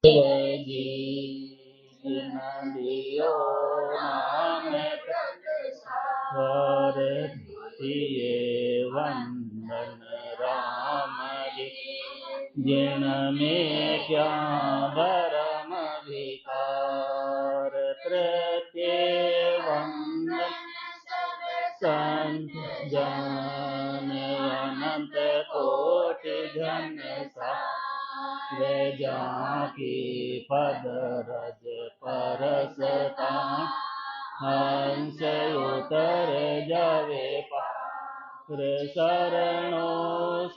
शिवजी जिन दियो नाम स्वर दिए वंदन राम जी जिन में क्या भरम विकार तृतीय वंदन संत जन अनंत कोटि जन जाकी पद रज परसता हंस उतर जावे पार शरणो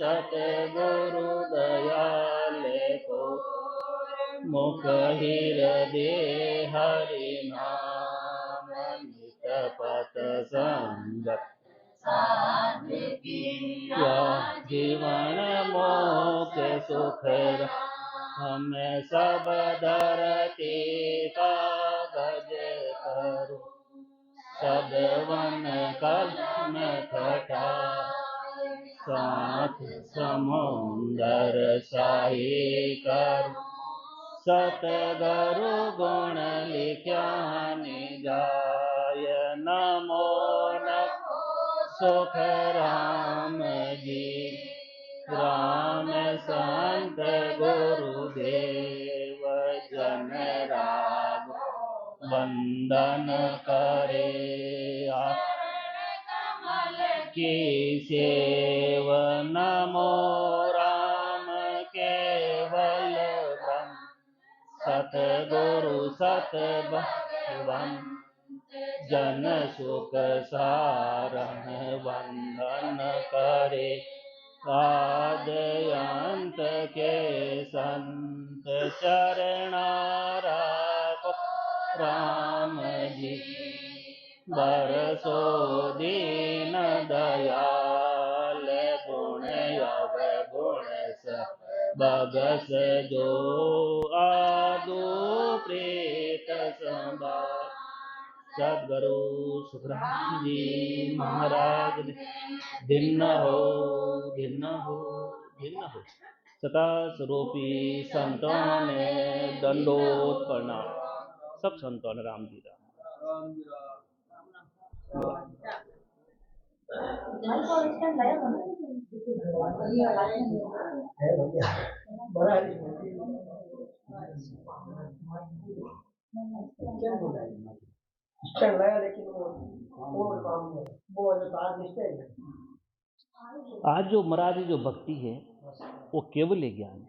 सतगुरु दयाल को मुख हृदय हरि नाम नित पत संगत या जीवन मोक्ष सुख हमें सब धरती कागज करो सब वन कलम कटा साथ समुंदर साई करो सतगुरु गुण लिख्या निजाय नमो नमो सुख राम जी राम संत गुरुदेव जन राम वंदन करे की सेव नमो राम केवल ब्रह्म सतगुरु सत भगवान जन सुख सारण वंदन करे आद अंत के संत चरणारा राम जी बरसो दीन दयाल गुण अवगुण बगस जो आदो प्रेत संभाल सदगुरु सुखराम जी महाराज भिन्न हो भिन्न हो भिन्न हो सता स्वरूपी संतों ने दंडोत प्रणाम सब संतों ने राम जी राम आज जो महाराज जो भक्ति है वो केवल ज्ञान है।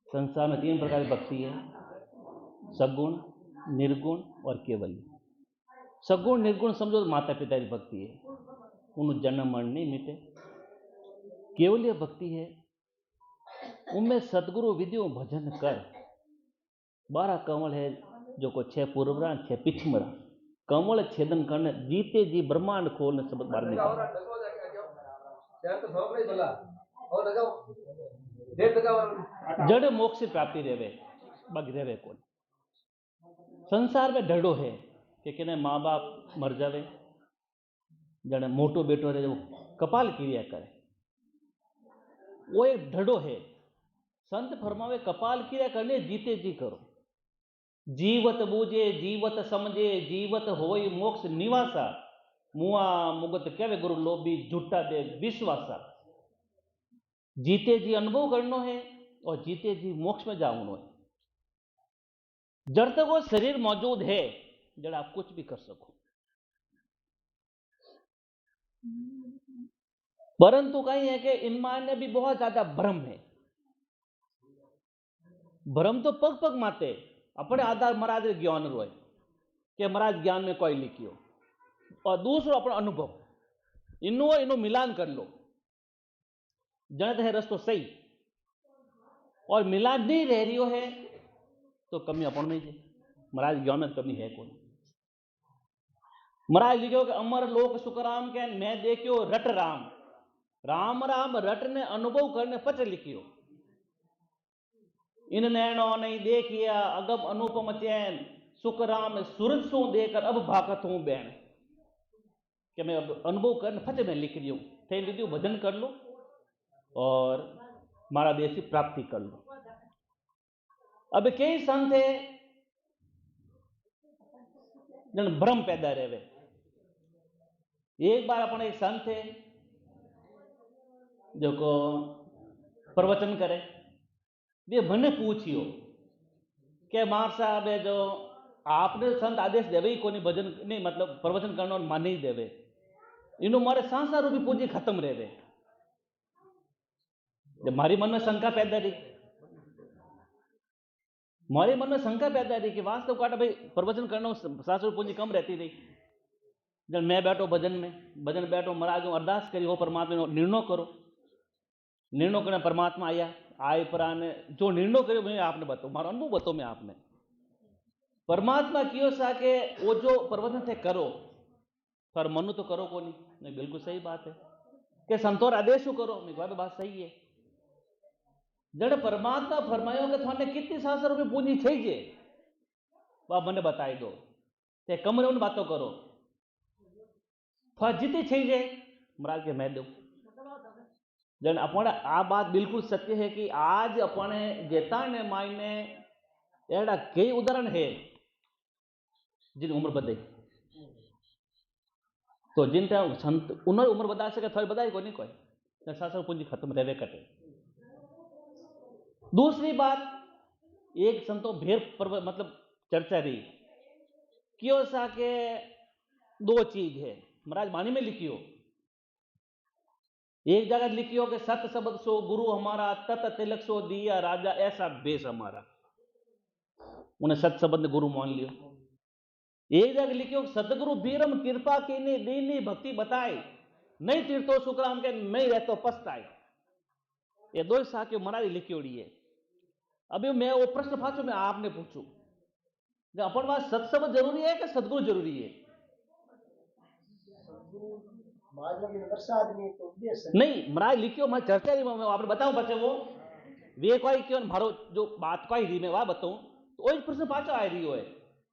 संसार में 3 प्रकार की भक्ति है, सगुण, निर्गुण और केवल्य। सगुण निर्गुण समझो तो माता पिता की भक्ति है, उन जन्म मरण नहीं मिटे। केवल्य भक्ति है, उनमें सदगुरु विधियों भजन कर 12 कंवल है जो को 6 पूर्वरा 6 पिछमरा कंवल छेदन करने जीते जी ब्रह्मांड खोलने सब बाहर निकल जड़ मोक्ष प्राप्ति रेवे बाकी रेवे कौन। संसार में ढड़ो है कि किने माँ बाप मर जावे, जड़े मोटो बेटो रहे वो कपाल क्रिया करे, वो एक ढड़ो है। संत फरमावे कपाल क्रिया करने जीते जी करो, जीवत बूझे जीवत समझे जीवत होई मोक्ष निवासा मुआ मुगत कहवे गुरु लोभी झूठा दे विश्वासा। जीते जी अनुभव करनो है और जीते जी मोक्ष में जाऊनो है। जब तक वो शरीर मौजूद है जब आप कुछ भी कर सको, परंतु कहीं है कि इनमान ने भी बहुत ज्यादा भ्रम है। भ्रम तो पग पग माते अपने आधार महाराज ज्ञान रोए कि महाराज ज्ञान में कोई लिखियो और दूसरो अपना अनुभव इनो मिलान कर लो जन है रस्तो सही और मिलान नहीं रह रही है तो कमी अपन में है। महाराज ज्ञान में कमी है कौन। महाराज लिखो कि अमर लोक सुखराम के मैं देखियो रट राम राम राम रट ने अनुभव करने पत्र लिखियो इन नैनो नहीं देखिया अगम अनुपम चैन सुख राम सूरज सो देकर अब भागत हूं बैन कि मैं अब अनुभव करने फच में लिख रही हूं थे लीजिए भजन कर लो और मारा देश की प्राप्ति कर लो। अब कई संत है जन भ्रम पैदा रहे। एक बार अपने एक संत है जो को प्रवचन करे, वे मने पूछियो के मार साहब है जो आपने संत आदेश देवे ही कोनी भजन नहीं मतलब प्रवचन करना मान नहीं देवे, इनो मारे सांसार रूपी पूंजी खत्म रहे। जब मारी मन में शंका पैदा रही, मारे मन में शंका पैदा रही कि वास्तव काटा भाई प्रवचन करना सांसार पूंजी कम रहती रही। जब मैं बैठो भजन में, भजन बैठो महाराज अरदास करी हो परमात्मा निर्णय करो, निर्णय करने परमात्मा आया आए पर आने जो निर्णय करो मैं आपने बताओ, मारो अनुभव बताओ मैं आपने। परमात्मा कियो सा के वो जो प्रवचन थे करो पर मनु तो करो को नहीं, बिल्कुल सही बात है कि संतोर आदेश करो, मैं तो बात सही है। जड़ परमात्मा फरमायो कि थाने कितनी सात रुपये पूंजी चाहिए वह मैंने बताई दो, ते कमरे उन बातों करो था जितनी चाहिए महाराज के मैं दू। जन अपने आ बात बिल्कुल सत्य है कि आज अपने जेता ने मायने एड़ा कई उदाहरण है जिन उम्र बदे तो जिन संत उन्होंने उम्र बता सके थोड़ी बताई को नहीं कोई शासन पूंजी खत्म रहे कटे। दूसरी बात एक संतो भेर मतलब चर्चा रही क्यों सा के दो चीज है महाराज वाणी में लिखियो, एक जगह लिखियो कि सत शब्द सो गुरु हमारा तत तिलक सो दिया राजा ऐसा बेस हमारा, उन्हें सत शब्द ने गुरु मान लियो। एक जगह लिखियो सतगुरु बीरम कृपा की दीनी भक्ति बताए नहीं तीर्थो सुखराम के नहीं रहतो पछताए, ये दो साक्य महाराज लिखियोड़ी है। अभी मैं वो प्रश्न पाछो मैं आपने पूछू अपन बात सत्संग जरूरी है कि सदगुरु जरूरी है? नहीं महाराज लिखियो मैं चर्चा रही मैं आपने बताऊं बच्चे वो वे कोई क्यों मारो जो बात कोई रही मैं वह बताऊं तो वही प्रश्न पाछो आ रही है।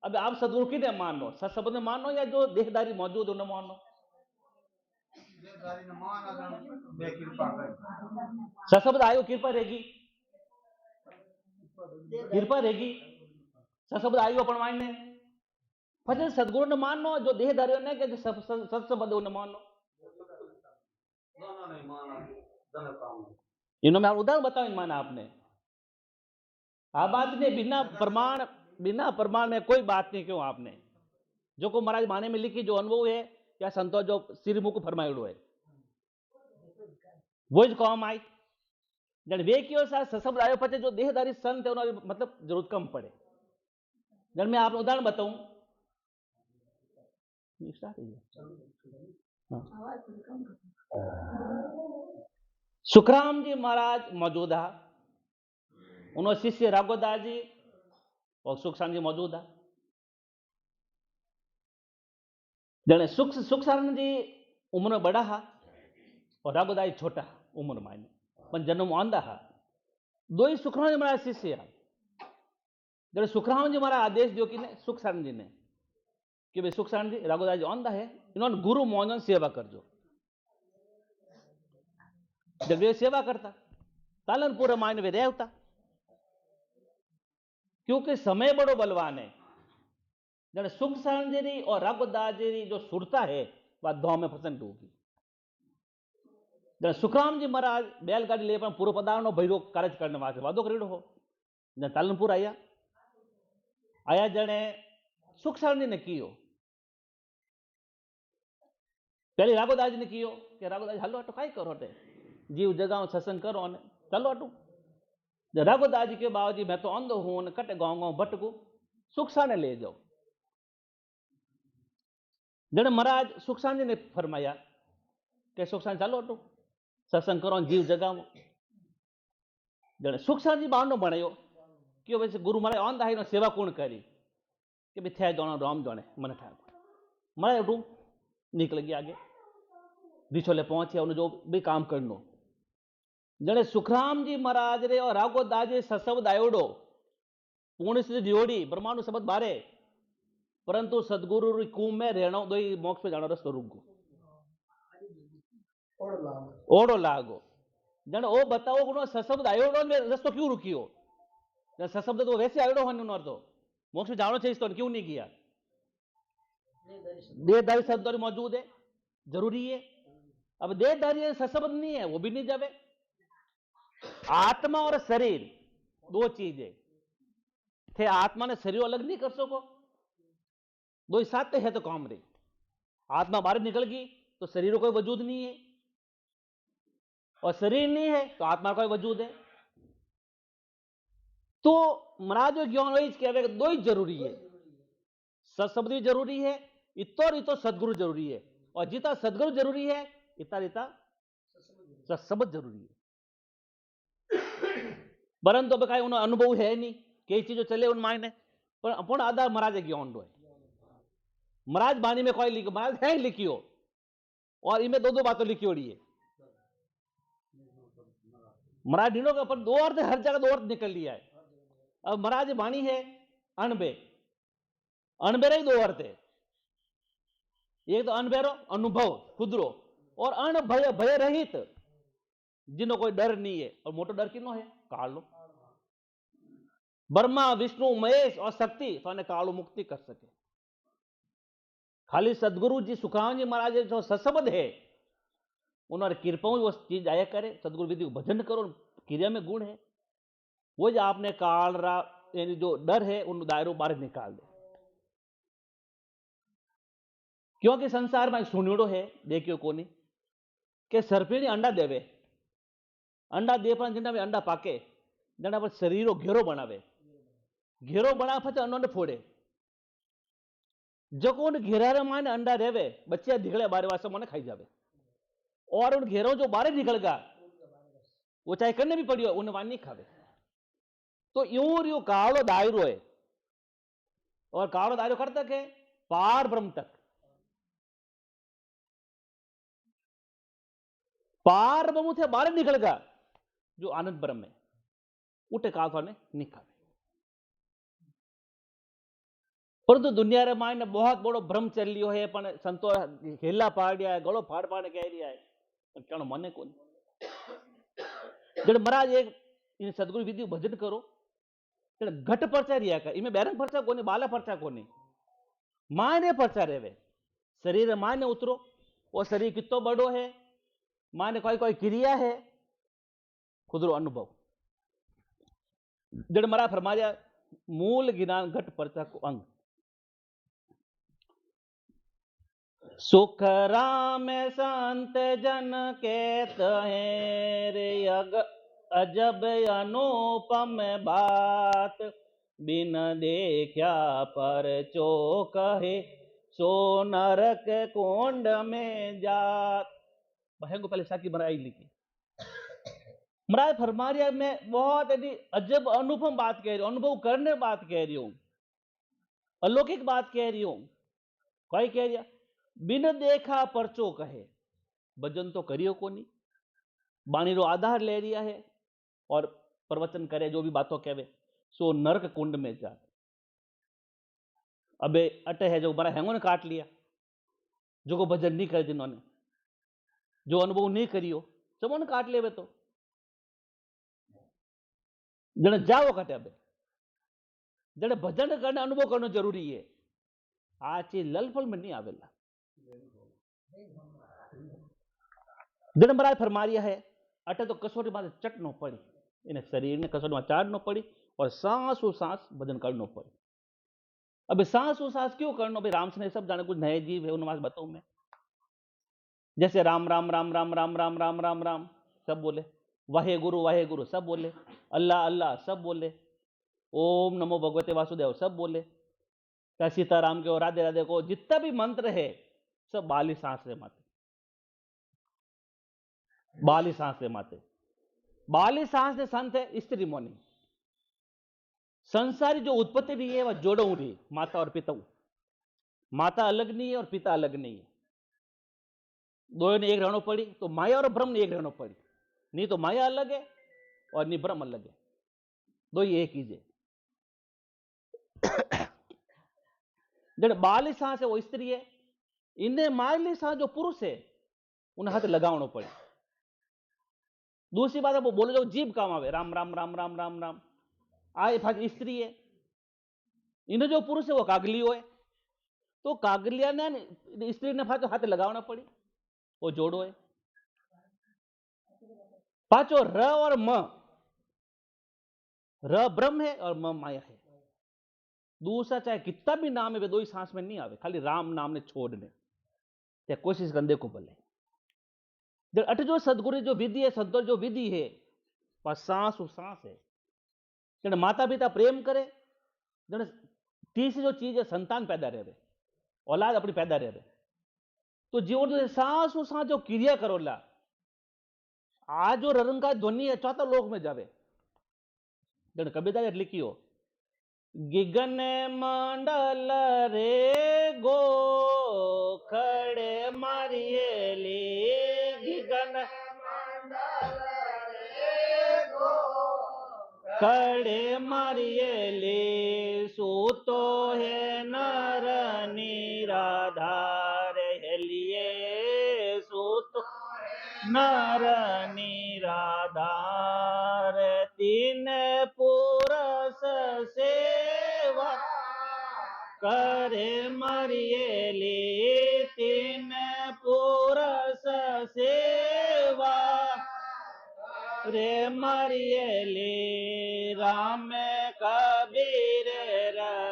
अब आप सदगुरु किने मानो, सत्संग ने मानो या जो देहदारी मौजूद उन्हें मानो? सत्संग आयो कृपा रहेगी, कृपा रहेगी सत्संग आयो अपन मायने પછી સદગુરુ ને માનો જો દેહધારીઓ ને કે સત્સંગ ને માનો इन्हों मैं उदाहरण बताऊं माना आपने आ बात ने बिना प्रमाण में कोई बात नहीं क्यों आपने जो को महाराज माने में लिखी जो अनुभव है या संतो जो सिरमुख फरमायड़ो है वो ज काम आई जन वे क्यों सा सशब्द आयो पचे जो देहधारी संत है उन्होंने मतलब जरूरत कम पड़े। जन मैं आपने उदाहरण बताऊं सुखराम जी महाराज मौजूदा उन्होंने शिष्य राघोदास जी और सुखसान जी मौजूदा जने सुखसान जी उम्र में बड़ा हा और राघोदास छोटा उम्र में पर जन्म आंदा हा दो ही सुखराम जी महाराज शिष्य जने सुखराम जी महाराज आदेश दियो कि सुखसान जी ने कि भाई सुखसान जी राघोदास जी आंदा है इन्होंने गुरु मोहन सेवा करजो। जब वे सेवा करता तालनपुर मायने वे रहता क्योंकि समय बड़ो बलवान है। जब सुखसान जी और राघोदास जी जो सुरता है वह दो में पसंद होगी। जब सुखराम जी महाराज बैलगाड़ी ले पूर्व पदार्थ भैरो कार्य करने वास्ते वादो करीडो हो जब तालनपुर आया जने सुखसान जी ने कियो पहले राघोदास जी ने कियो कि राघोदास हलो तो कई करो टे जीव जगाओ सत्संग करो ने चलो अटू राघोदास जी के बाबा जी मैं तो अंधो हूं कटे गाँव गाँव भटकू सुखसान ले जाओ। जने महाराज सुखसान जी ने फरमाया कि सुखसान चलो अटू सत्संग करो जीव जगाओ। जने सुखसान जी बांडो बनायो कि वैसे गुरु महाराज आंदा है सेवा कौन करी कि भाई थे जानो राम जाने मन ठाकुर महाराज अटू निकल गया आगे बिछोले पहुंचे उन्हें जो भी काम करनो। जने सुखराम जी महाराज रे और राघोदास जी सशब्द आयोडो पूर्ण से जोड़ी ब्रह्मांड शब्द बारे परंतु सदगुरु री कुम में रहना दो मोक्ष पे जानो रस्तो रुक ओडो लागो जने ओ बताओ उनो सशब्द आयोडो में रस्तो क्यों रुकियो सशब्द तो वैसे आयो होने अर्थ मोक्ष में जानो चाहिए तो क्यों नहीं किया? देहधारी शब्द मौजूद है, जरूरी है। अब देहधारी सशब्द नहीं है, वो भी नहीं जावे। आत्मा और शरीर दो चीज है, थे आत्मा ने शरीर अलग नहीं कर सको, दो ही साथ है तो काम रही। आत्मा बाहर निकल गई तो शरीर को कोई वजूद नहीं है, और शरीर नहीं है तो आत्मा का वजूद है। तो महाराज जो ज्ञान वही कह दो ही जरूरी है, सशब्द भी जरूरी है, इतो सदगुरु जरूरी है, और जितना सदगुरु जरूरी है इतना सशब्द जरूरी है। परंतु अब कई उन्हें अनुभव है नहीं, कई चीजों चले उन मायने, पर अपन आधार महाराज ज्ञान दो है। महाराज बाणी में कोई लिखो, महाराज है लिखियो, और इनमें दो बातें लिखी होड़ी है। महाराज ढीनो का अपन दो अर्थ, हर जगह दो अर्थ निकल लिया है। अब महाराज बाणी है अनबे, अनबेरे ही दो अर्थ है, एक तो अनबेरो अनुभव खुदरो, और अन भय भय रहित, जिन्हों कोई डर नहीं है। और मोटो डर किनो है? कालो। ब्रह्मा विष्णु महेश और शक्ति तो कालो मुक्ति कर सके। खाली सदगुरु जी सुखान जी महाराज जो सशब्द है, उन्होंने कृपा वो चीज आया करे, सदगुरु विधि को भजन करो, क्रिया में गुण है, वो जो आपने काल रा यानी जो डर है उन दायरों बाहर निकाल दे। क्योंकि संसार में सुनियोड़ो है, देखियो कोनी के सर्पीणी अंडा देवे, अंडा दे पर जिंदा में अंडा पाके, जिंदा पर शरीरो घेरो बनावे, घेरो बना पछे अंडो फोड़े। जो उन घेरा माने अंडा रेवे, बच्चे निकले बारे वासे मन खाई जावे, और उन घेरों जो बाहर निकलगा वो चाहे करने भी पड़ी हो उन्हें वान नहीं खावे। तो यूं कालो दायरो है, और कालो दायरो कर तक है पार ब्रह्म तक। पार ब्रह्म थे बाहर निकलगा जो आनंद ब्रह्म है, उठे काल ने नहीं खावे। परंतु दुनिया रे मायने बहुत बड़ो भ्रम चल लियो है, पण संतो हेला पाड़िया है, गलो फाड़ फाड़ कह रिया है, कहनो मने कोनी। जब महाराज एक इन सदगुरु विधि भजन करो, घट परचा रिया कर, इनमें बैरंग परचा कोनी, बाला परचा कोनी, मायने परचा रेवे। शरीर मायने उतरो, वो शरीर कितो बड़ो है, मायने कोई कोई क्रिया है, खुदरो अनुभव। जड़ महाराज फरमाया मूल ज्ञान घट परचा को अंग। सुख राम संत जन केत है रे अजब अनुपम बात, बिन देखा पर चो कहे सो नरक कुंड में जात। बहन पहले साकी बनाई लिखी। महाराज फरमारिया में बहुत यदि अजब अनुपम बात कह रही हूं, अनुभव करने बात कह रही हूं, अलौकिक बात कह रही हूं। कोई कह रहा बिन देखा परचो कहे, भजन तो करियो कोनी, बाणी रो आधार ले रिया है और प्रवचन करे जो भी बातों कहवे सो नरक कुंड में जा। अबे अटे है जो बड़ा हैंगो ने काट लिया, जो को भजन नहीं करे, जिन्होंने जो अनुभव नहीं करियो सबों ने काट ले। तो जने जाओ कटे, अबे जने भजन करने अनुभव करना जरूरी है। आ चीज ललफल में नहीं आवेला। जन महाराज फरमारिया है अटे तो कसौटी माथे चटनो पड़ी, इन्हें शरीर ने कसौटी में चाटनो पड़ी, और सांसों सांस भजन करनो पड़ी। अब सांसों सांस क्यों करनो भाई? राम से सब जाने कुछ नए जीव है, उन्हें बताऊं मैं। जैसे राम राम राम राम राम राम राम राम राम सब बोले, वाहे गुरु सब बोले, अल्लाह अल्लाह सब बोले, ओम नमो भगवते वासुदेव सब बोले, क्या सीताराम के और राधे राधे को जितना भी मंत्र है सब बाली सांस से माते, बाली सांस से माते। बाली सांस से संत है स्त्री मोनी। संसारी जो उत्पत्ति भी है वह जोड़ो रही, माता और पिता। माता अलग नहीं है और पिता अलग नहीं है, दो ने एक रहना पड़ी। तो माया और ब्रह्म ने एक रहना पड़ी, नहीं तो माया अलग है और नहीं ब्रह्म अलग है, दो ही एक ही है। जब बाली सांस है वो स्त्री है, इन्हें मायली सांस जो पुरुष है उन्हें हाथ लगावनो पड़े। दूसरी बात है वो बोलो जो जीव काम आवे, राम राम राम राम राम राम, आ पाછી स्त्री है, इन्हें जो पुरुष है वो कागलियो है, तो कागलिया ने स्त्री ने पाछो हाथ लगावना पड़ी, वो जोड़ो है। पाचो र और म, र ब्रह्म है और म माया है। दूसरा चाहे कितना भी नाम है वे दो ही सांस में नहीं आवे, खाली राम नाम ने छोड़ने ते कोशिश कर देखो भले। जब अट जो सदगुरु जो विधि है, संतों जो विधि है वह सांस सांस है। जब माता पिता प्रेम करे, जब तीसरी जो चीज है संतान पैदा रहे, औलाद अपनी पैदा रहे, तो जीवन जो सांस सांस जो क्रिया करो ला, आज जो रंग का ध्वनि है चौथा लोक में जावे। जब कबीरदास लिखियो, गिगन मंडल रे गो खड़े मारिए ले, गिगन मंडल रे गो खड़े मारिए ले, सूतो है नर निराधार हेलिए, सूतो नर निराधार, तीन पुरुष सेवा करे मरिए ले, तीन पुरुष सेवा रे मरिए ले, राम कबीर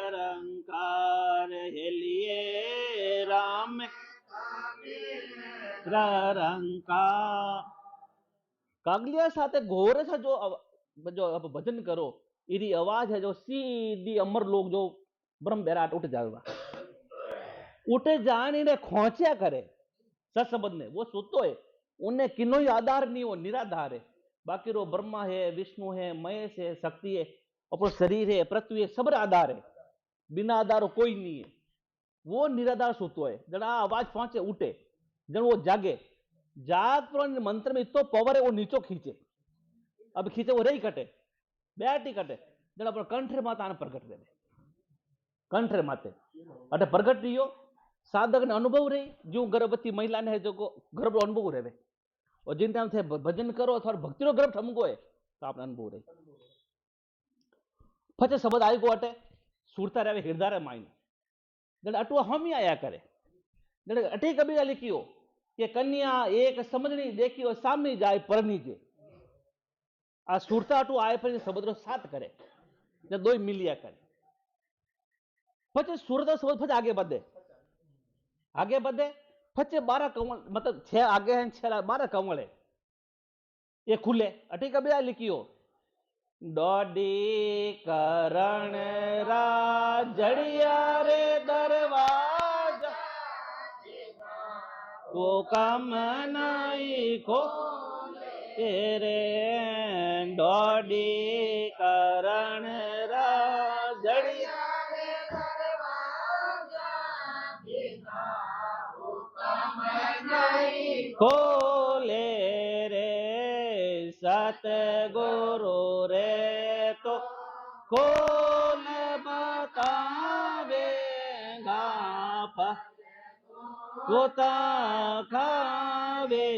रंकार हेलिए, राम रंकार। कागलिया साथे घोर सा जो भजन करो, इरी आवाज है जो सीधी अमर लोग जो ब्रह्म बैराट उठ जाएगा, उठे जाने ने खोचा करे सत्संबंध ने, वो सुतो है, उन्हें किनो ही आधार नहीं, वो निराधार है। बाकी रो ब्रह्मा है, विष्णु है, महेश है, शक्ति है, अपना शरीर है, पृथ्वी है, सब आधार है, बिना आधार कोई नहीं है। वो निराधार सुतो है, जब आवाज पहुंचे उठे, जब वो जागे, जाग पर मंत्र में इतो पावर है, वो नीचो खींचे, अब खींचे वो रही कटे, बैठी कटे, जब अपना कंठे माता आने प्रकट रहे, कंठे माते अटे प्रकट रियो, साधक ने अनुभव रही, जो गर्भवती महिला ने जो गर्भ अनुभव रहे, और जिन टाइम से भजन करो थोड़ा भक्ति रो गर्भ ठमको है तो आपने अनुभव रही। फचे शब्द आई को अटे सुरता रहे हृदय रे माइन, जब अटुआ हम ही आया करे, जब अटे कबीरा लिखियो कि कन्या एक समझनी देखियो सामने जाए परनी जे, आ सुरता अटू आए पर शब्द रो साथ करे, जब दो मिलिया करे, फचे सुरता शब्द फचे आगे बढ़े, आगे बढ़े, फचे 12 कंवल, मतलब 6 आगे हैं 6 12 कंवल है, ये खुले अटे कबीरा लिखियो, डोडी करण राजड़िया रे दरवाजा, को काम नहीं खो तेरे, डोडी करण राजड़िया रे दरवाजा, नहीं खोले रे, सतगुरु रे तो खोल बतावे गाप, गोता खावे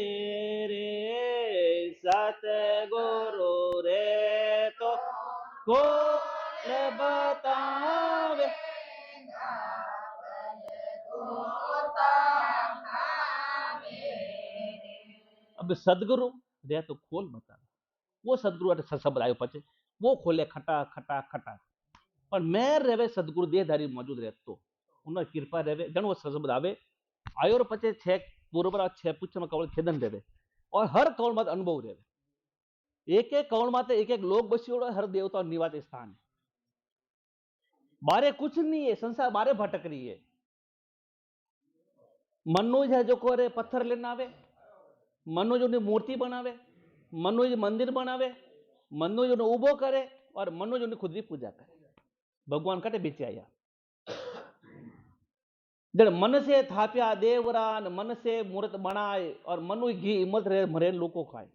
रे, सतगुरु रे तो खोल बतावे, अब सदगुरु रे तो खोल बता, वो सदगुरु अटे शब्द आयो पचे वो खोले खटा खटा खटा, पर मैं रहे सदगुरु देहधारी मौजूद रहे तो उन्हें कृपा रहे, जन वो शब्द आवे आयो और पचे 6 पूर्व 6 पुच्छ में कवल खेदन रहे, और हर कवल मत अनुभव रहे, एक एक कवल माते एक एक लोग बसियोड़ो, हर देवता निवास स्थान है, बारे कुछ नहीं है, संसार बारे भटक रही है। मनोज है जो करे पत्थर लेना आवे, मनोज उन्हें मूर्ति बनावे, मनोज मंदिर बनावे, मनोज उन्हें उबो करे, और मनोज उन्हें खुद भी पूजा करे, भगवान कटे बीचे आया। जब मन से थाप्या देवरान, मन से मूर्त बनाए, और मनु घी इमत रहे मरे लोको खाए,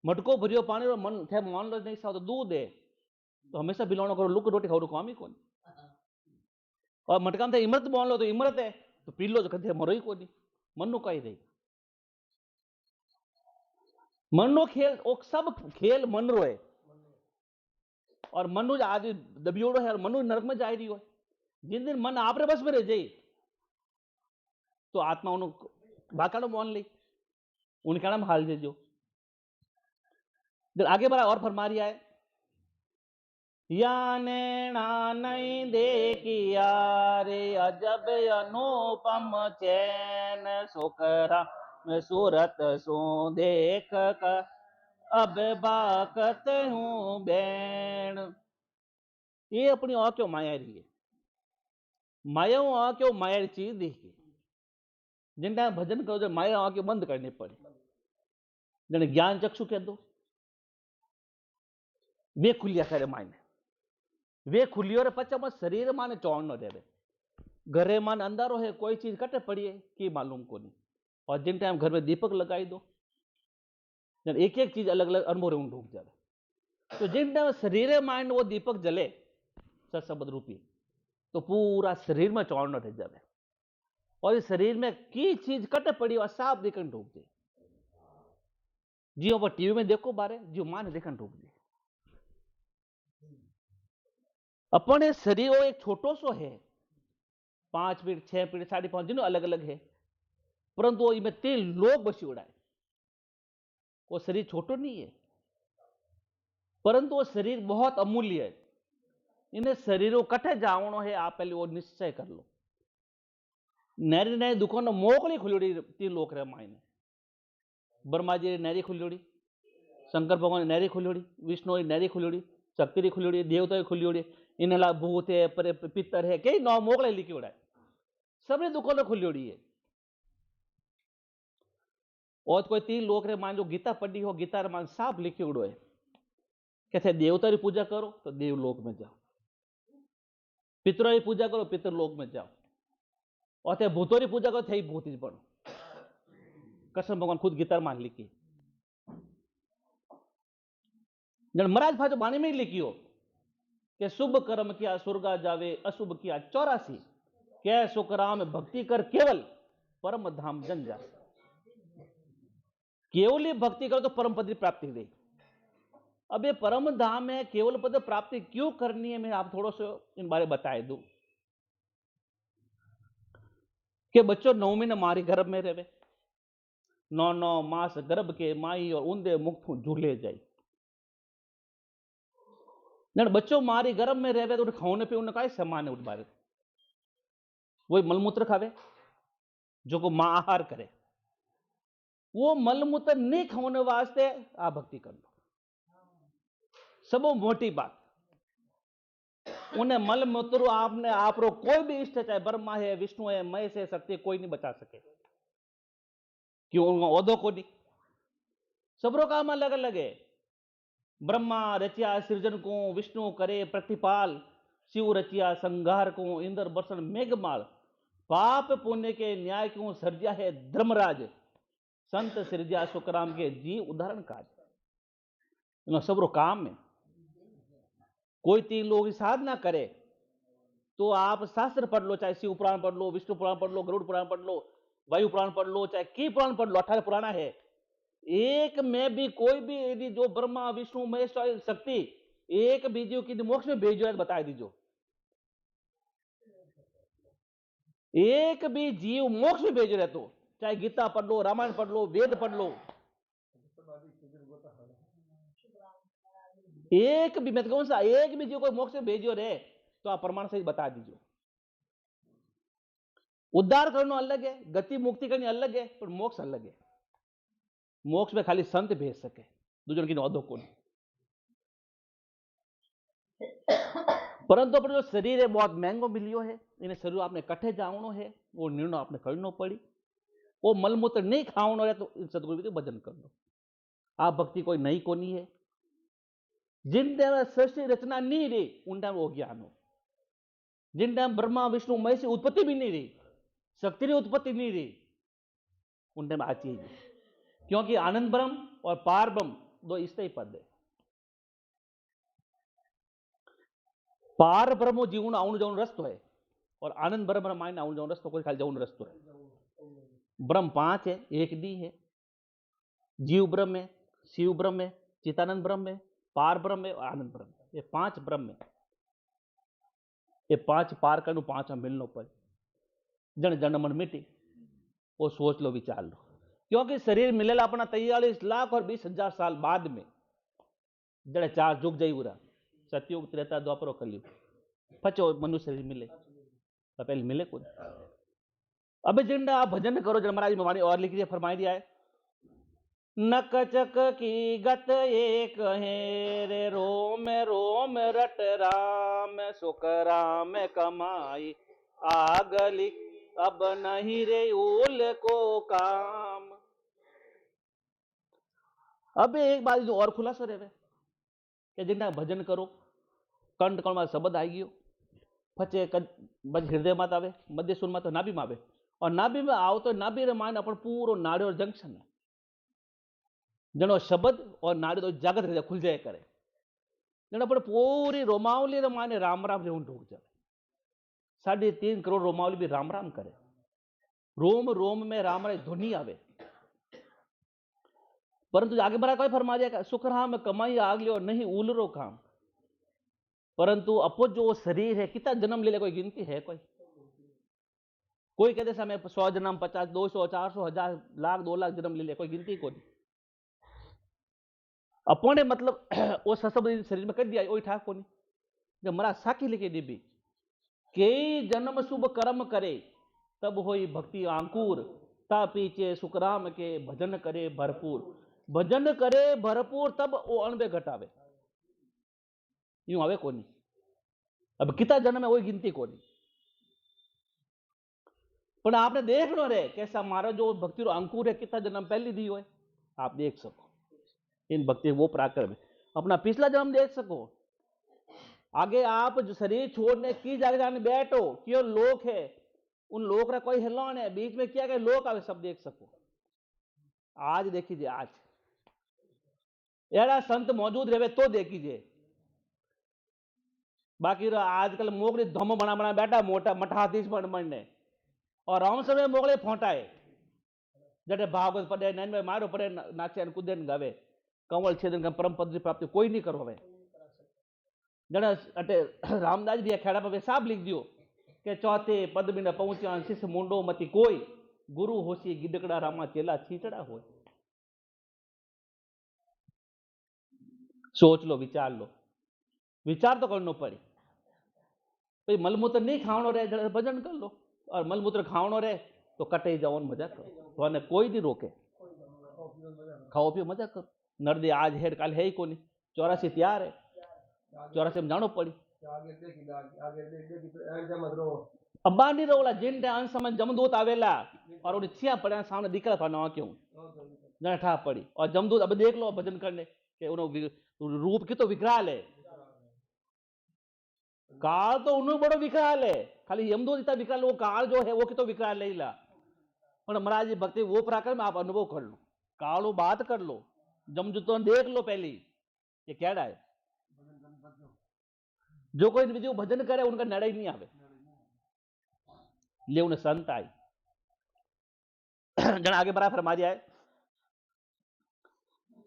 मटको भरियो पानी और मन थे मान लो नहीं सा तो दूध है, तो हमेशा बिलोनो करो लुक रोटी खाओ काम ही कौन, और मटका में इमरत मान लो तो इमरत है, तो पी लो तो कथे मरो ही कोनी, मनु का ही रही। मन नो खेल, सब खेल मन रो है, और मनुज आज दबियोड़ो है और मनुज नरक में जा रही हो। जिन दिन मन आपरे बस में रह जाए तो आत्मा बाकाड़ो मान ली, उनके नाम हाल जो आगे बढ़ा और फरमा रिया है, या नैना नहीं देखिया रे अजब अनुपम चैन सोकरा में सूरत सो देख कर अब बाकत हूं बैण। ये अपनी आंखों माया रही है, माया आंखों माया चीज देखी। जिन टाइम भजन करो तो माया आंखें बंद करनी पड़े, जने ज्ञान चक्षु कह दो वे खुलिया करे मायने, वे खुलियो रे पचा मत शरीर माने चौड़ न देवे। घरे मान अंधारो है, कोई चीज कटे पड़ी है कि मालूम को नहीं। और जिन टाइम घर में दीपक लगाई दो, एक एक चीज अलग अलग अनुभव में ढूंढ जाए। तो जिन टाइम शरीर माइंड वो दीपक जले सत्संग रूपी, तो पूरा शरीर में चौड़ न रह जाए। और इस शरीर में की चीज कटे पड़ी और साफ दिखन ढूंढ दे। जियो पर टीवी में देखो बारे, जियो मान दिखन ढूंढ दे। अपने शरीर वो एक छोटो सो है, 5 फीट 6 फीट 5.5 जिन्हों अलग अलग है, परंतु वो इनमें 3 लोग बसी उड़ाए। वो शरीर छोटो नहीं है, परंतु वो शरीर बहुत अमूल्य है। इन्हें शरीरों कटे जावणो है, आप पहले वो निश्चय कर लो। नैरी नैरी दुकान मोकली खुली 3 लोग रे मायने। ब्रह्मा जी नैरी खुली, शंकर भगवान नैरी खुली, विष्णु नैरी खुली, शक्ति खुली, देवता खुली, इनला भूत है, पितर है, कई 9 मोकले लिखी उड़ाए। सबने दुकान खुली है। और कोई 3 लोग रे मान जो गीता पढ़ी हो, गीता रे मान साफ लिखी उड़ो है, कहते देवता की पूजा करो तो देवलोक में जाओ, पितरों की पूजा करो पितरलोक में जाओ, और भूतों की पूजा करो थे भूत बनो। कृष्ण भगवान खुद गीता मान लिखी। जन महाराज भाजो बाणी में लिखी हो कि शुभ कर्म किया स्वर्गा जावे, अशुभ किया 84, क्या सुखराम भक्ति कर केवल परम धाम जन जा। केवल ही भक्ति करो तो परम पद की प्राप्ति दे। अब ये परम धाम है, केवल पद प्राप्ति क्यों करनी है, मैं आप थोड़ा सा इन बारे बताए दूं। कि बच्चों 9 महीने मारी गर्भ में रहे, 9 मास गर्भ के माई और ऊंधे मुख झूले जाए। बच्चों मारी गर्भ में रहे तो खाने पे उन्हें का समान है, उठ बारे वही मलमूत्र खावे जो को मां आहार करे। वो मलमूत्र नहीं खाने वास्ते आ भक्ति कर लो, सब मोटी बात। उन्हें मलमूत्र आपने आप रो कोई भी इष्ट है, चाहे ब्रह्मा है, विष्णु है, महेश है, शक्ति, कोई नहीं बचा सके। क्यों? ओदो को नहीं, सबरो काम अलग अलग है। ब्रह्मा रचिया सृजन को, विष्णु करे प्रतिपाल, शिव रचिया संघार को, इंद्र बर्षण मेघमाल, पाप पुण्य के न्याय क्यों सर्जा है धर्मराज, संत सृजा सुखराम के जीव उदाहरण काज। सबरो काम में कोई 3 लोग साधना करे तो आप शास्त्र पढ़ लो, चाहे शिव पुराण पढ़ लो, विष्णु पुराण पढ़ लो, गरुड़ पुराण पढ़ लो, वायु पुराण पढ़ लो, चाहे की पुराण पढ़ लो, 18 पुराण है। एक में भी कोई भी यदि जो ब्रह्मा विष्णु महेश शक्ति एक भी जीव की मोक्ष में भेजो है बता दीजो। एक भी जीव मोक्ष में भेजो रहे तो चाहे गीता पढ़ लो, रामायण पढ़ लो, वेद पढ़ लो, एक भी मैं कौन सा एक भी जीव को मोक्ष में भेजो रहे तो आप प्रमाण से बता दीजिए। उद्धार करना अलग है, गति मुक्ति करनी अलग है, पर मोक्ष अलग है। मोक्ष में खाली संत भेज सके, दूसरों की नौदो को नहीं। परंतु अपने जो शरीर है बहुत महंगो मिलियो है, इन्हें शरीर आपने कट्ठे जावनो है, वो निर्णय आपने करना पड़ी। वो मलमूत्र नहीं खावनो है तो सदगुरु के भजन कर लो। आप भक्ति कोई नई को नहीं है। जिन टाइम सृष्टि रचना नहीं रही उन टाइम वो ज्ञान हो। जिन टाइम ब्रह्मा विष्णु महेश उत्पत्ति भी नहीं रही, शक्ति की उत्पत्ति नहीं रही, उन टाइम आ चाहिए। क्योंकि आनंद ब्रह्म और पार ब्रह्म दो स्थायी पद है। पार ब्रह्म जीवन आउन जाउन रस्तो है और आनंद ब्रह्म माइन आउन जाउन रस्तो कोई खाली जाउन रस्तो है। ब्रह्म 5 है, एक दी है, जीव ब्रह्म है, शिव ब्रह्म है, चितानंद ब्रह्म है, पार ब्रह्म है और आनंद ब्रह्म है। ये 5 ब्रह्म ये 5 पार करनु 5 मिलनो पड़े जन जनमन मिट्टी वो सोच लो विचार लो क्योंकि शरीर मिलेला अपना 43 लाख और 20,000 साल बाद में जड़े 4 जुग जई उरा सतयुग त्रेता द्वापर कलयुग पचो मनुष्य शरीर मिले तो पहले मिले कोई अबे जिंदा आप भजन करो जन महाराज वाणी और लिख दिया फरमाई दिया है नकचक की गत एक है रे रोम रोम रट राम सुख राम कमाई आगली अब नहीं रे उल को काम। अब एक बात जो और खुलासो रहे कि जिन्ना भजन करो कंठ कण में शब्द आई गयो पचे बज हृदय में आवे मध्य सुर में तो नाभि में आवे और नाभि में आओ तो नाभि रे माने अपन पूरो नाड़ियों जंक्शन है जनो शब्द और नाड़ी तो जागत हृदय खुल जाए करे जनो अपन पूरी रोमावली रे माने राम राम रे ढूक जाए 3.5 करोड़ रोमावली भी राम राम करे रोम रोम में राम रे ध्वनि आवे परंतु आगे बढ़ा कोई फरमा दिया सुख राम कमाई आग लियो नहीं उलरो काम परंतु अपो जो शरीर है कितना जन्म ले ले कोई गिनती है कोई कहते समय 100 जन्म 50 200 400 1000 लाख 2 लाख जन्म ले ले कोई गिनती को नहीं अपने मतलब वो सब शरीर में कर दिया वही ठाक को नहीं जब मरा साकी लेके दीबी के जन्म शुभ कर्म करे तब होई भक्ति अंकुर ता पीछे सुखराम के भजन करे भरपूर तब वो अणबे घटावे यूं आवे कोनी अब कितना जन्म है वही गिनती कोनी पर आपने देख लो रे कैसा हमारा जो भक्ति अंकुर है कितना जन्म पहले दी है आप देख सको इन भक्ति वो पराक्रम है अपना पिछला जन्म देख सको आगे आप जो शरीर छोड़ने की जगह जाने बैठो क्यों लोक है उन लोक रा कोई हिलौन है बीच में क्या लोक आवे सब देख सको आज देखिए आज एड़ा संत मौजूद रहे तो देखिए बाकी आजकल मोगली धम बना बना बैठा मोटा मठाधीश बनने और हम समय मोगले फोटाए जटे भागवत पढ़े नैन में मारो पढ़े नाचे कूदे गावे कंवल छेदन का परम पद प्राप्ति कोई नहीं करो हमें जड़ा अटे रामदास भी खेड़ा पर साफ लिख दियो के चौथे पद में न पहुंचा शिष्य मुंडो मती कोई गुरु होशी गिदकड़ा रामा चेला छीचड़ा हो सोच लो विचार तो करना पड़े भाई मलमूत्र नहीं खावनो रहे भजन कर लो और मलमूत्र खावनो रहे तो कटे जाओ मजा करो तो कोई नहीं रोके खाओ पियो मजा करो नर्दे आज है कल है ही कोनी 84 तैयार है 84 में जानो पड़ी अब्बा नहीं रोला जिन अंश में जमदूत आवेला और उन्हें छिया पड़े सामने दिखा था ना क्यों जन ठा पड़ी और जमदूत अब देख लो भजन करने के उन्होंने रूप की तो विकराल है काल तो उन्होंने बड़ो विकराल है खाली यमदूत इतना विकराल वो काल जो है वो की तो विकराल नहीं ला और महाराज जी भक्ति वो पराक्रम आप अनुभव कर लो कालो बात कर लो जमदूत देख लो पहले ये क्या है जो कोई विधि भजन करे उनका नड़ा ही नहीं आवे ले उन्हें संत आई जन आगे बड़ा फरमा दिया है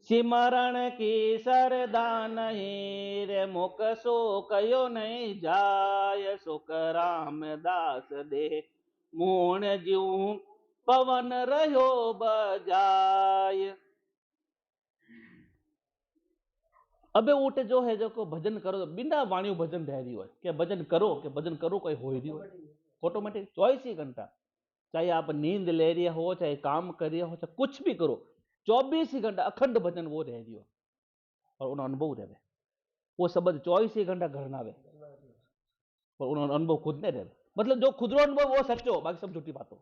सिमरण की सरदा नहीं रे मुख सो कयो नहीं जाय सुख रामदास दे मोहन जीव पवन रहो बजाय। अबे उठे जो है जो को भजन करो तो बिना वाणी भजन रह रही हो कि भजन करो कोई हो रही हो ऑटोमेटिक 24 घंटा चाहे आप नींद ले रही हो चाहे काम कर रही हो चाहे कुछ भी करो 24 घंटा अखंड भजन वो रह रही हो और उन्हें अनुभव रहे वो शब्द 24 घंटा घर ना आवे और उन्होंने अनुभव खुद ने रहे मतलब जो खुद रो अनुभव वो सच्चो बाकी सब झूठी बातों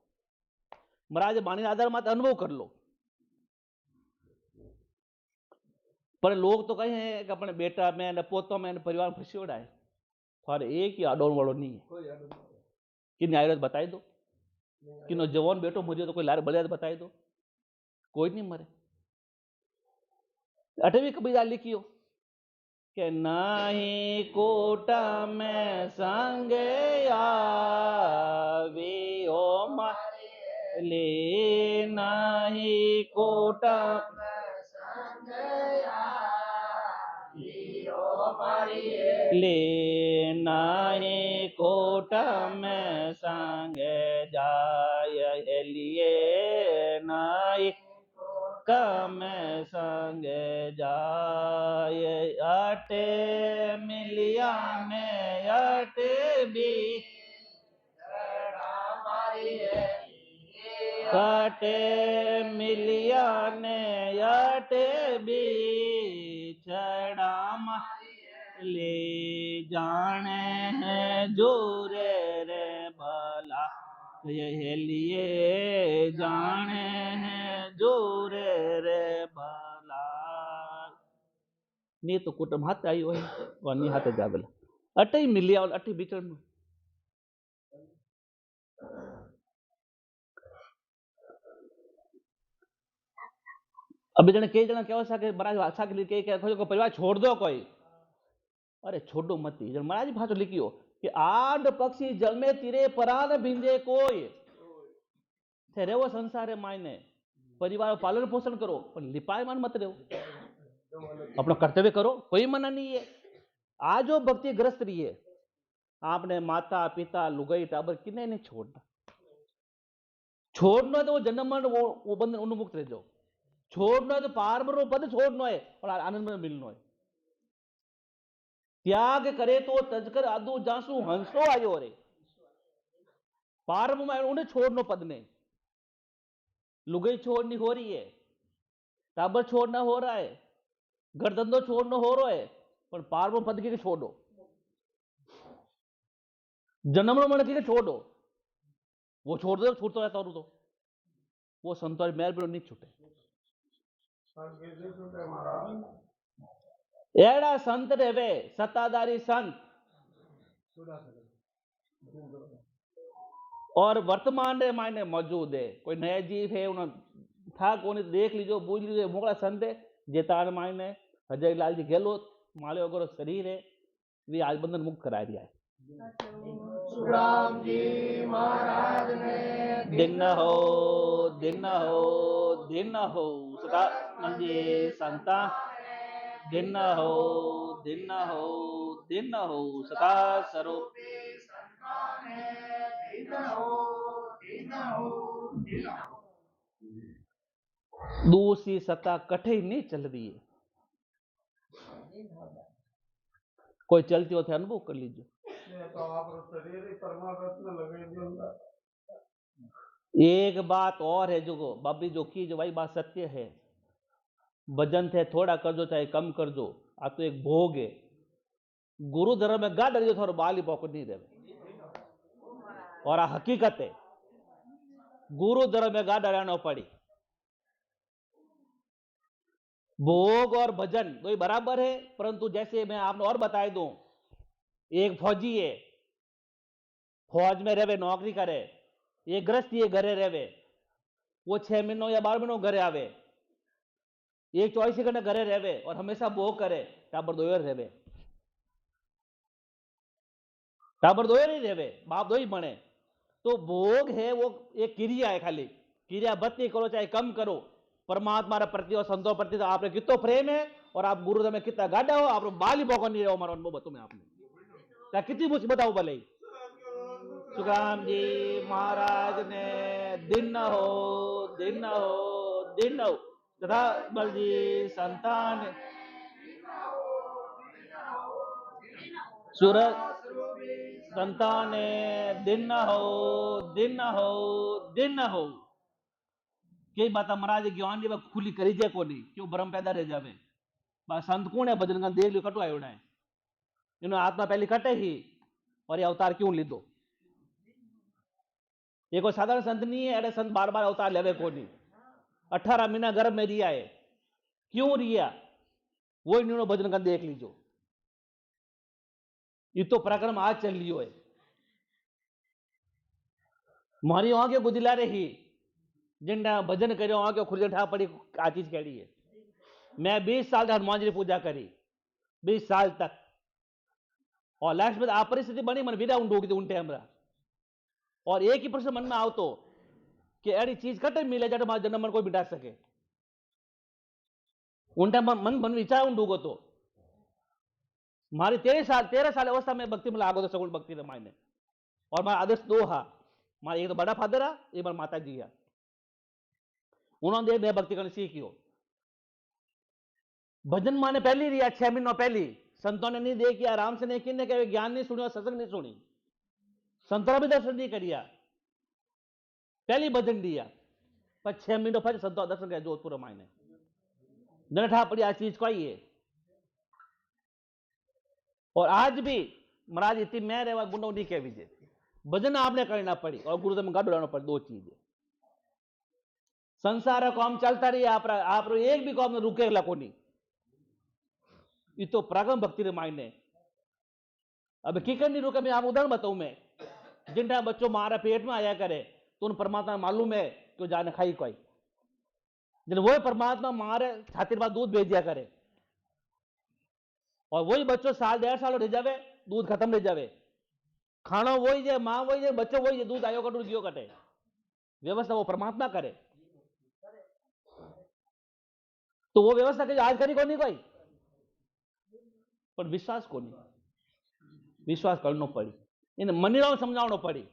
महाराज बाणी आधार मत अनुभव कर लो पर लोग तो कहे हैं कि अपने बेटा में पोतों में परिवार में फंसी उड़ाए और एक ही आडोर वालों नहीं है कि न्याय बताई दो कि नो जवान बेटो मुझे तो कोई लार बलिया बताई दो कोई नहीं मरे 8वीं कबीरा लिखियो कि नाही कोटा में संग आवे ओ ले नाही कोटा ले नाही कोट में संगे जाय हेलिए नाई कम संगे जाय अटे मिलिया में अटे भी कटे मिलिया ने अटे भी छड़ा ले जाने हैं जोरे रे भला ये लिए जाने हैं जोरे रे भला नहीं तो कुटुंब हाथ आई हुई और नहीं हाथ जावेला अटे ही मिलिया और अटे बीचड़ में अभी जने कई जना केवा के महाराज आशा के लिए के को परिवार छोड़ दो कोई अरे छोड़ो मत जन महाराज भाषो लिखियो कि आड पक्षी जल में तीरे परान बिंदे कोई थे रेवो संसार मायने परिवार पालन पोषण करो पर लिपाय मान मत रहो अपना कर्तव्य करो कोई मना नहीं है आजो भक्ति ग्रस्त रही है आपने माता पिता लुगाई टाबर किने नहीं छोड़ना छोड़ना तो वो जन्म मरण वो बंधन उन्मुक्त रह जाओ छोड़ना तो पार मरो पद छोड़ना है और आनंद में मिलना है त्याग करे तो तजकर आदू जासू हंसो आयो रे पार में उन्हें छोड़नो पद ने लुगाई छोड़नी हो रही है टाबर छोड़ना हो रहा है घर धंधो छोड़ना हो रहा है पर पार में पद के छोड़ो जन्म मन के छोड़ो वो छोड़ दो छूटता रहता तो वो संतोष मेहर भी नहीं छूटे एड़ा संत रेवे सत्ताधारी संत और वर्तमान रे मायने मौजूद है कोई नया जीव है उन्होंने था कौन देख लीजिए बूझ लीजिए मोकड़ा संत है जेतान मायने अजय लाल जी गहलोत माले वगैरह शरीर है वे आज बंधन मुक्त करा दिया है जी महाराज ने दिन हो दिन हो दिन हो सदा जी संता दिन हो दिन हो दिन हो सदा स्वरूप दूसरी सत्ता कठे ही नहीं चल रही है कोई चलती हो थे अनुभव कर लीजिए तो आप शरीर परमात्मा लगे एक बात और है जो बाबी जो की जो भाई बात सत्य है भजन थे थोड़ा कर दो चाहे कम कर दो आ तो एक भोग है गुरु धर्म में गाड़ जो थोड़ा बाली पॉकेट नहीं रहे और आ हकीकत है गुरु धर्म में गाड़ रहना पड़ी भोग और भजन दो बराबर है परंतु जैसे मैं आपने और बताए दूं एक फौजी है फौज में रहे नौकरी करे एक ग्रस्त ये घरे रहे वो 6 महीनों या 12 महीनों घरे आवे एक 24 घंटे घरे रहे और हमेशा भोग करे टाबर दोयर रहे टाबर दोयर ही रहे बाप दो ही बने तो भोग है वो एक क्रिया है खाली क्रिया बत्ती करो चाहे कम करो परमात्मा प्रति और संतों प्रति तो आपने कितना प्रेम है और आप गुरुदेव में कितना गाढ़ा हो आप बाली भोग नहीं रहो मारो अनुभव बताऊं मैं आपने कितनी मुसीबत हो भले सुखराम जी महाराज ने दिन हो दिन हो दिन हो तथा बल जी संतान सूरज संतान दिन हो दिन हो दिन हो कई बात महाराज ज्ञान जी खुली करी जाए को नहीं क्यों भ्रम पैदा रह जावे संत कौन है भजन का देख लियो कटो आयो है इन्होंने आत्मा पहले कटे ही और ये अवतार क्यों ली दो ये कोई साधारण संत नहीं है अरे संत बार बार अवतार लेवे को नहीं 18 महीना गर्भ में रिया है क्यों रिया वो इन्होंने भजन का देख लीजो ये तो पराक्रम आज चल लियो है मारी आंखें गुदिला रही जिंदा भजन करो आंखें खुल ठा पड़ी आ चीज कही है मैं 20 साल तक हनुमान जी की पूजा करी 20 साल तक और लास्ट में आ परिस्थिति बनी मन विदा ऊँट होगी उन टाइम और एक ही प्रश्न मन में आओ तो कि अड़ी चीज कटे मिले जट मार जन्म मन कोई बिटा सके उन टाइम मन मन विचार ऊँट तो મારી 13 साल अवस्था में भक्ति में लागो तो सगुण भक्ति रामायण है। और मारा आदर्श दो हा, मारे एक तो बड़ा फादर हा, एक बार माता जी हा। उन्होंने मैं भक्ति करनी सीखी हो। भजन माने पहली रिया 6 महीनों पहली संतों ने नहीं देखी, आराम से नहीं किन्ने कहे, ज्ञान नहीं सुनियो, सत्संग नहीं सुनी, संतों भी दर्शन नहीं करिया, पहली भजन दिया पर 6 महीनों फिर संतों दर्शन किया जोधपुर रामायण है। नठा पड़ी आ चीज कोई है। और आज भी महाराज इतनी मैं रेवा गुंडो नहीं कह विजय, भजन आपने करना पड़ी और गुरुदेव में गाड़ो पड़ी, दो चीज है। संसार का काम चलता रही, आप एक भी काम रुके लको नहीं, ये तो प्रागम भक्ति रामायण है। अब किकर नहीं रुके, मैं आप उदाहरण बताऊं, मैं जिन टाइम बच्चों मारा पेट में आया करे तो उन परमात्मा मालूम है कि जाने खाई कोई, जब वही परमात्मा मारे छाती बाद दूध भेज दिया करे, और वही बच्चों साल 1.5 साल रह जावे, दूध खत्म रह जावे, खाना वही है, मां वही है, बच्चों वही है, दूध आयो कटू जियो कटे, व्यवस्था वो परमात्मा करे। तो वो व्यवस्था के आज करी कोनी कोई, पर विश्वास कोनी, विश्वास करनो पड़ी, इन मनीराव समझावनो पड़ी।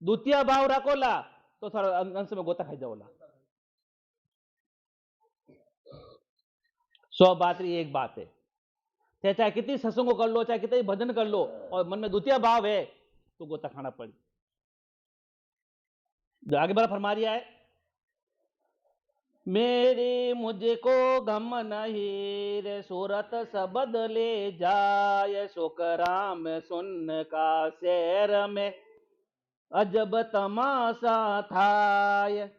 द्वितीय भाव रखोला तो थारा अंश में गोता खाई जाओला। 100 बात रही एक बात है, चाहे कितनी सत्संगों कर लो, चाहे कितने भजन कर लो, और मन में द्वितीय भाव है तो गोता खाना पड़ी। जो आगे बड़ा फरमा रिया है, मेरी मुझको गम नहीं रे सूरत सबद ले जाय, शोकराम सुन का शहर में अजब तमाशा थाय।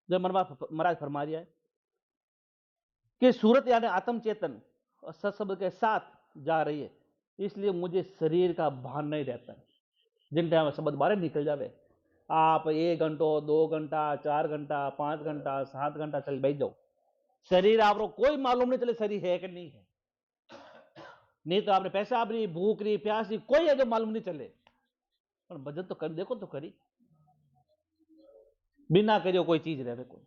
जब महाराज फरमा रिया है कि सूरत यानी आत्म चेतन और सत्शब्द के साथ जा रही है, इसलिए मुझे शरीर का भान नहीं रहता है। जिन टाइम शब्द बाहर निकल जावे, आप 1 घंटो 2 घंटा 4 घंटा 5 घंटा 7 घंटा चल बैठ जाओ, शरीर आपको कोई मालूम नहीं चले शरीर है कि नहीं है। नहीं तो आपने पैसा आप रही, भूख रही, प्यास रही, कोई है जो मालूम नहीं चले। पर भजन तो कर देखो तो करी, बिना करियो कोई चीज रहे कोई।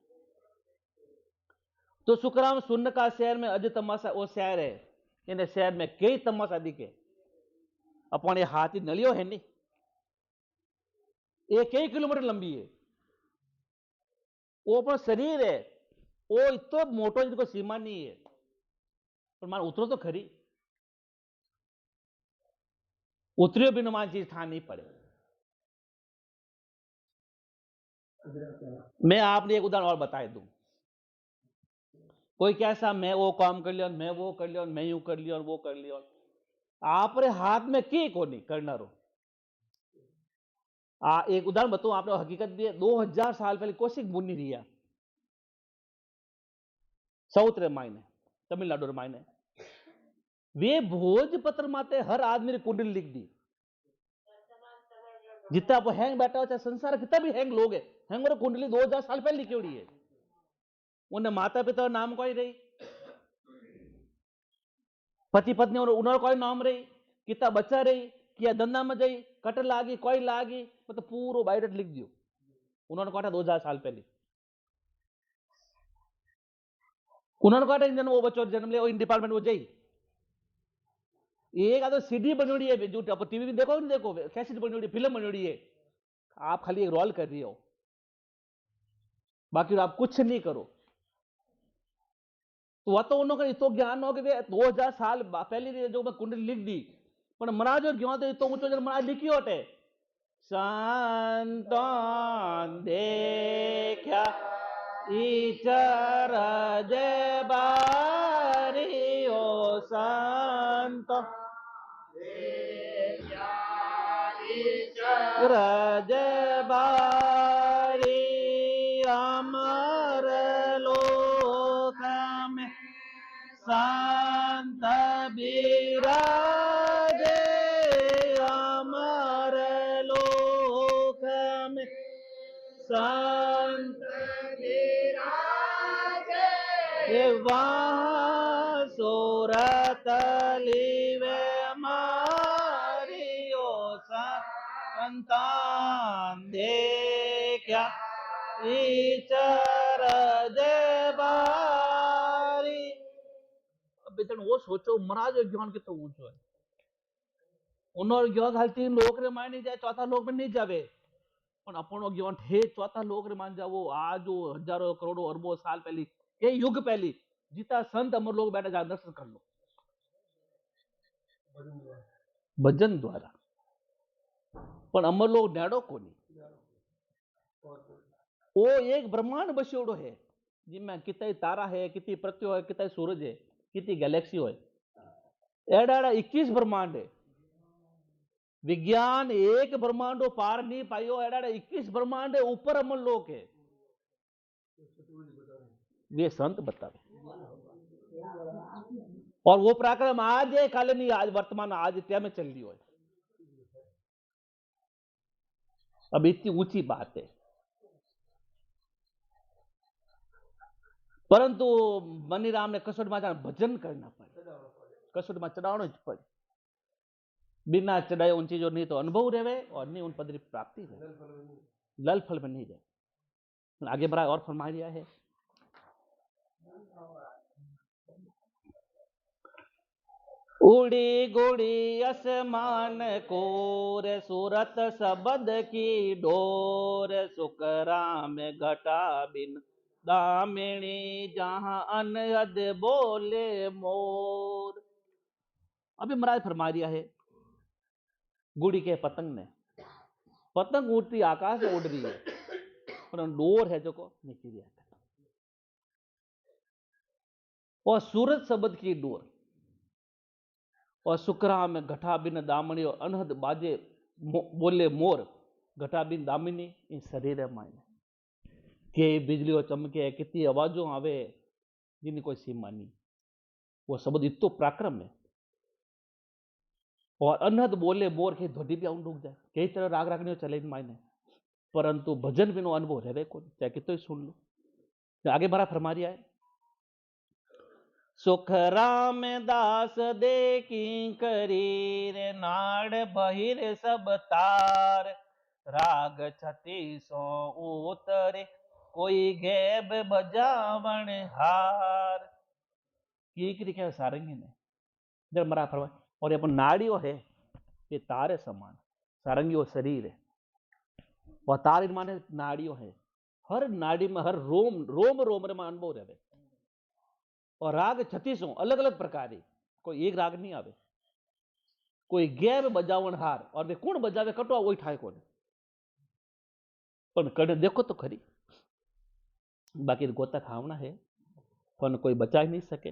तो सुखराम सुन्न का शहर में अज तमाशा वो शहर है, इन शहर में कई तमाशा दिखे। अपने हाथी नलियो है नहीं, ये कई किलोमीटर लंबी है, वो अपना शरीर है, वो इतो मोटो जिनको सीमा नहीं है, पर मान उतरो तो खरी, उतरियो बिना मान चीज था नहीं पड़े। मैं आपने एक उदाहरण और बता दूं, कोई कैसा मैं वो काम कर लिया, मैं वो कर लिया, मैं यूं कर लिया और वो कर लिया, आपरे हाथ में की को नहीं करना रो। एक उदाहरण बताऊं आपने, हकीकत भी है। 2000 साल पहले कौशिक मुनि रिया, साउथ रामायण है, तमिलनाडु रामायण है, वे भोजपत्र माते हर आदमी ने कुंडली लिख दी। जितना आप हैंग बैठा हो, चाहे संसार कितना भी हैंग लोग है, हैंग और कुंडली 2000 साल पहले लिखी हुई है। उन्हें माता पिता नाम कोई रही, पति पत्नी उन्होंने कोई नाम रही, कितना बच्चा रही, किया धंधा में गई, कट लागी कोई लागी, मतलब पूरा बायोडेट लिख दियो उन्होंने काटा 2000 साल पहले। उन्होंने काटा जन्म वो बच्चों जन्म ले इन डिपार्टमेंट वो जाई, एक आदो सीडी बनी है, जो आप टीवी में देखो नहीं देखो, कैसेट बनी, फिल्म बनी है, आप खाली एक रोल कर रही हो, बाकी आप कुछ नहीं करो। तो वह तो उन्होंने तो ज्ञान हो गए 2000 साल पहले जो मैं कुंडली लिख दी, पर महाराज क्यों तो ऊंचो जन महाराज लिखी होते, संतान देखा ईचर जे बारी ओ संत रज बारी अमर लोक में संत बिराजे, अमर लोक में संत बिराजे, वहाँ सूरत लिवे मारियो संतान देखा ईचर जे बारी। अब बेचण वो सोचो महाराज ज्ञान कितना ऊंचो है उन्होंने ज्ञान हाल 3 लोक रे मान नहीं जाए चौथा लोक में नहीं जावे पण अपनो ज्ञान हे चौथा लोक रे मान जावो आज जो हजारों करोड़ों अरबों साल पहली के युग पहली जीता संत अमर लोग बैठे जा दर्शन कर लो भजन द्वारा पण अमर लोग न्याड़ो कोनी वो एक ब्रह्मांड बस्योड़ो है जिनमें कितने तारा है कितनी पृथ्वी है कितने सूरज है कितनी गैलेक्सी है एड़ा 21 ब्रह्मांड है विज्ञान एक ब्रह्मांडो पार नहीं पायो एड़ा 21 ब्रह्मांड है ऊपर अमर लोक है वे संत बतावे और वो पराक्रम आज है कल नहीं आज वर्तमान आज टाइम में चल रही हो अब इतनी ऊंची बात है परंतु मनीराम ने कसोट में भजन करना पड़े कसोट में चढ़ाना पड़े बिना चढ़ाए उन चीजों नहीं तो अनुभव रहे और नहीं उन पद की प्राप्ति रहे लल फल में नहीं रहे आगे बढ़ा और फरमा दिया है उड़ी गुड़ी असमान कोर सूरत सबद की डोर सुकराम घटा बिन दामिनी जहां अनहद बोले मोर अभी महाराज फरमा दिया है गुड़ी के पतंग ने पतंग उड़ती आकाश में उड़ रही है पर डोर है जो को नीचे दिया और सूरत शब्द की डोर और सुकरा में घटा बिन दामनी और अनहद बाजे बोले मोर घटा बिन दामिनी इन शरीर मायने के बिजलियों चमके कितनी आवाजों आवे जिनकी कोई सीमा नहीं वो शब्द इतो पराक्रम है और अनहद बोले मोर के धोटी भी डूब जाए कई तरह राग रागनी चले मायने परंतु भजन बिनो अनुभव रहे को चाहे कितो सुन लो आगे बड़ा फरमा दिया है सुख राम दास देखी करीर नाड़ बहिर सब तार राग छती सो उतरे कोई गैब बजावण हार की क्या सारंगी ने जब मरा फरमा और ये अपन नाड़ियों है ये तारे समान सारंगी वो शरीर है और तार माने नाड़ियों है हर नाड़ी में हर रोम रोम रोम में अनुभव रहे और राग 36 अलग अलग प्रकार है कोई एक राग नहीं आवे कोई गैर बजावन हार और वे कौन बजावे कटवा वही ठाए कोने पण कड़े देखो तो खरी बाकी गोता खावना है पण कोई बचा ही नहीं सके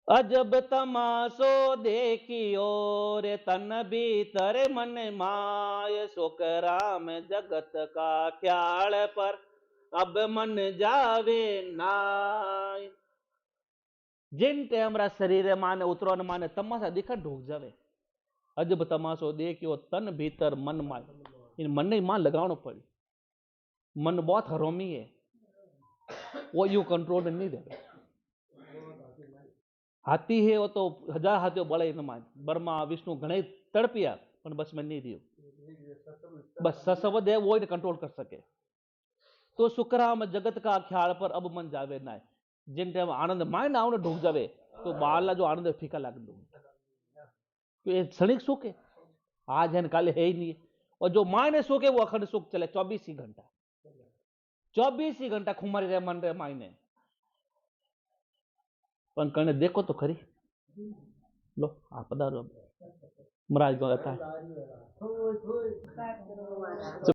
अजब तमाशो देखियो रे तन भीतर मन माय सुख राम जगत का ख्याल पर अब मन जावे नाय जिन ते हमारा शरीर माने उतरो न माने तमाशा दिखा ढूक जावे अजब तमाशो देखियो तन भीतर मन माय इन मन ने मान लगावनो पड़ी मन बहुत हरोमी है वो यू कंट्रोल में नहीं देवे हाथी है वो तो 1000 हाथियों बड़े न मान ब्रह्मा विष्णु घणे तड़पिया पर बस में नहीं दियो बस ससवद है वो ही कंट्रोल कर सके तो सुखराम जगत का ख्याल पर अब मन जावे ना जिन टाइम आनंद माय ना उन्हें ढूक जावे तो बाला जो आनंद फीका लाग दो तो ये क्षणिक सुख है आज है काले है ही नहीं और जो मायने सुख है वो अखंड सुख चले 24 ही घंटा खुमारी रहे मन रहे मायने पण कने देखो तो खरी लो आप पधारो महाराज को